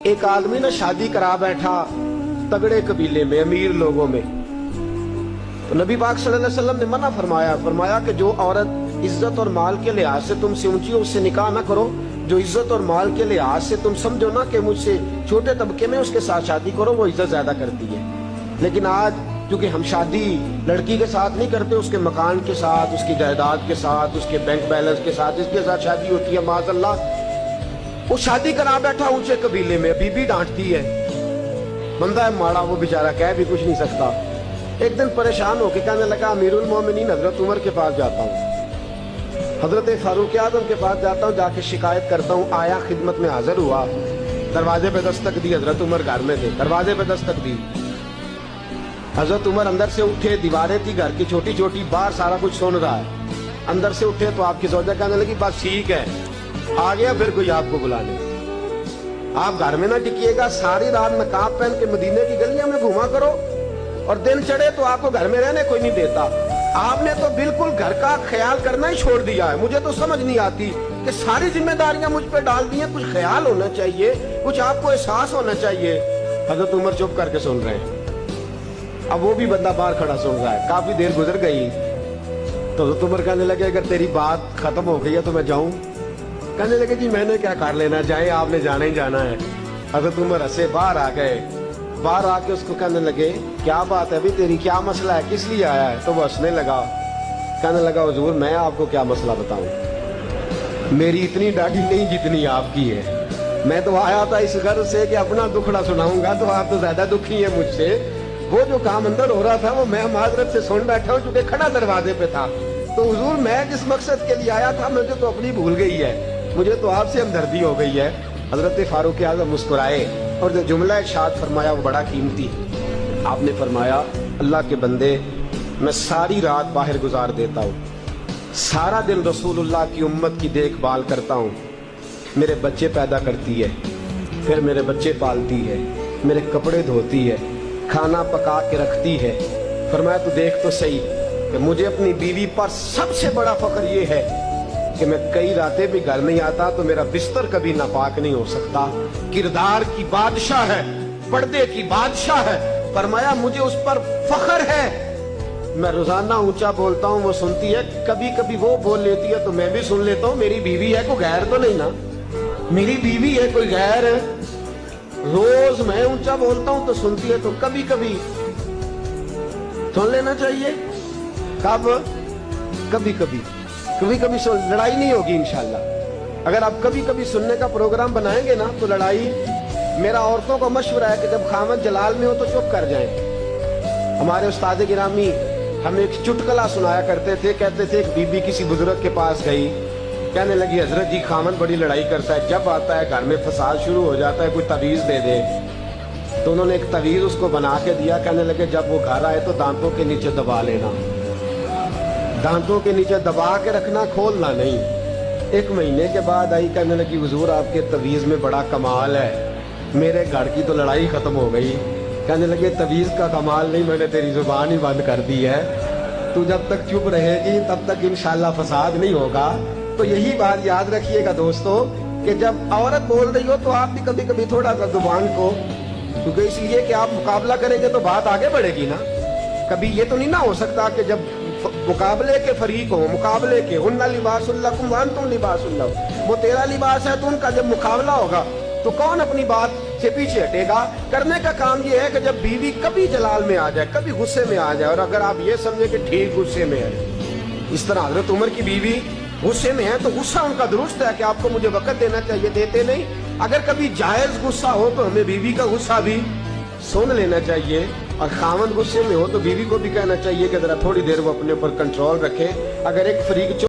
ایک آدمی نے شادی کرا بیٹھا تگڑے قبیلے میں، امیر لوگوں میں، تو نبی پاک صلی اللہ علیہ وسلم نے منع فرمایا کہ جو عورت عزت اور مال کے لحاظ سے تم سے اونچی ہو اس سے نکاح نہ کرو، جو عزت اور مال کے لحاظ سے تم سمجھو نا کہ مجھ سے چھوٹے طبقے میں، اس کے ساتھ شادی کرو، وہ عزت زیادہ کرتی ہے۔ لیکن آج کیونکہ ہم شادی لڑکی کے ساتھ نہیں کرتے، اس کے مکان کے ساتھ، اس کی جائیداد کے ساتھ، اس کے بینک بیلنس کے ساتھ، اس کے ساتھ شادی ہوتی ہے معاذ اللہ۔ وہ شادی کرا بیٹھا اونچے قبیلے میں، بیوی ڈانٹتی ہے، بندہ ہے ماڑا، وہ بیچارہ کہہ بھی کچھ نہیں سکتا۔ ایک دن پریشان ہو کے کہنے لگا امیر المومنین حضرت عمر کے پاس جاتا ہوں، حضرت فاروق اعظم کے پاس جاتا ہوں، جا کے شکایت کرتا ہوں۔ آیا، خدمت میں حاضر ہوا، دروازے پہ دستک دی، حضرت عمر گھر میں تھے، دروازے پہ دستک دی، حضرت عمر اندر سے اٹھے، دیواریں تھی گھر کی چھوٹی چھوٹی، باہر سارا کچھ سن رہا ہے، اندر سے اٹھے تو آپ کی زوجہ کہنے لگی بس ٹھیک ہے، آ گیا پھر کوئی آپ کو بلانے، آپ گھر میں نہ ٹکیے گا، ساری رات نقاب پہن کے مدینے کی گلیاں میں گھوما کرو، اور دن چڑھے تو آپ کو گھر میں رہنے کوئی نہیں دیتا۔ آپ نے تو بالکل گھر کا خیال کرنا ہی چھوڑ دیا ہے۔ مجھے تو سمجھ نہیں آتی کہ ساری ذمہ داریاں مجھ پہ ڈال دی ہیں، کچھ خیال ہونا چاہیے، کچھ آپ کو احساس ہونا چاہیے۔ حضرت عمر چپ کر کے سن رہے ہیں، اب وہ بھی بندہ باہر کھڑا سن رہا ہے۔ کافی دیر گزر گئی تو حضرت عمر کہنے لگے اگر تیری بات ختم ہو گئی ہے تو میں جاؤں؟ کہنے لگے جی میں نے کیا کر لینا، جائیں، آپ نے جانا ہی جانا ہے۔ حضرت عمر ہنسے، باہر آ گئے، باہر آ کے اس کو کہنے لگے کیا بات ہے بھی تیری، کیا مسئلہ ہے، کس لیے آیا ہے؟ تو وہ ہنسنے لگا، کہنے لگا حضور میں آپ کو کیا مسئلہ بتاؤں، میری اتنی ڈاڈی نہیں جتنی آپ کی ہے، میں تو آیا تھا اس غرض سے کہ اپنا دکھڑا سناؤں گا، تو آپ تو زیادہ دکھی ہیں مجھ سے۔ وہ جو کام اندر ہو رہا تھا وہ میں معذرت سے سن بیٹھا ہوں چونکہ کھڑا دروازے پہ تھا۔ تو حضور میں جس مقصد کے لیے آیا تھا مجھے تو اپنی بھول گئی ہے، مجھے تو آپ سے ہمدردی ہو گئی ہے۔ حضرت فاروق اعظم مسکرائے اور جو جملہ ارشاد فرمایا وہ بڑا قیمتی۔ آپ نے فرمایا اللہ کے بندے میں ساری رات باہر گزار دیتا ہوں، سارا دن رسول اللہ کی امت کی دیکھ بھال کرتا ہوں، میرے بچے پیدا کرتی ہے، پھر میرے بچے پالتی ہے، میرے کپڑے دھوتی ہے، کھانا پکا کے رکھتی ہے۔ فرمایا تو دیکھ تو صحیح کہ مجھے اپنی بیوی پر سب سے بڑا فخر یہ ہے کہ میں کئی راتیں بھی گھر نہیں آتا تو میرا بستر کبھی ناپاک نہیں ہو سکتا۔ کردار کی بادشاہ ہے، پردے کی بادشاہ ہے، فرمایا مجھے اس پر فخر ہے۔ میں روزانہ اونچا بولتا ہوں، وہ سنتی ہے، کبھی کبھی وہ بول لیتی ہے تو میں بھی سن لیتا ہوں، میری بیوی ہے، کوئی غیر تو نہیں نا، میری بیوی ہے، کوئی غیر ہے۔ روز میں اونچا بولتا ہوں تو سنتی ہے، تو کبھی کبھی سن لینا چاہیے۔ کب؟ کبھی کبھی لڑائی نہیں ہوگی انشاءاللہ۔ اگر آپ کبھی کبھی سننے کا پروگرام بنائیں گے نا تو لڑائی، میرا عورتوں کا مشورہ ہے کہ جب خامد جلال میں ہو تو چپ کر جائیں۔ ہمارے استاد گرامی ہمیں ایک چٹکلا سنایا کرتے تھے، کہتے تھے ایک بی بی کسی بزرگ کے پاس گئی، کہنے لگی حضرت جی خامد بڑی لڑائی کرتا ہے، جب آتا ہے گھر میں فساد شروع ہو جاتا ہے، کوئی تعویذ دے دے۔ تو انہوں نے ایک تعویذ اس کو بنا کے دیا، کہنے لگے جب وہ گھر آئے تو دانتوں کے نیچے دبا لینا، دانتوں کے نیچے دبا کے رکھنا، کھولنا نہیں۔ ایک مہینے کے بعد آئی، کہنے لگی حضور آپ کے تعویذ میں بڑا کمال ہے، میرے گھر کی تو لڑائی ختم ہو گئی۔ کہنے لگے تعویذ کا کمال نہیں، میں نے تیری زبان ہی بند کر دی ہے، تو جب تک چپ رہے گی تب تک انشاءاللہ فساد نہیں ہوگا۔ تو یہی بات یاد رکھیے گا دوستو کہ جب عورت بول رہی ہو تو آپ بھی کبھی کبھی تھوڑا سا زبان کو، کیونکہ اس لیے کہ آپ مقابلہ کریں گے تو بات آگے بڑھے گی نا۔ کبھی یہ تو نہیں نہ ہو سکتا کہ جب مقابلے کے فریق ہوں، مقابلے کے، ہن لباس لکم وانتم لباس لہم، وہ تیرا لباس ہے تو ان کا جب مقابلہ ہوگا تو کون اپنی بات سے پیچھے ہٹے گا؟ کرنے کا کام یہ ہے کہ جب بیوی کبھی جلال میں آ جائے، کبھی غصے میں آ جائے، اور اگر آپ یہ سمجھیں کہ ٹھیک غصے میں ہے، اس طرح حضرت عمر کی بیوی غصے میں ہے تو غصہ ان کا درست ہے کہ آپ کو مجھے وقت دینا چاہیے، دیتے نہیں۔ اگر کبھی جائز غصہ ہو تو ہمیں بیوی کا غصہ بھی سن لینا چاہیے، اور خاوند غصے میں ہو تو بیوی کو بھی کہنا چاہیے کہ ذرا تھوڑی دیر وہ اپنے اوپر کنٹرول رکھے۔ اگر ایک فریق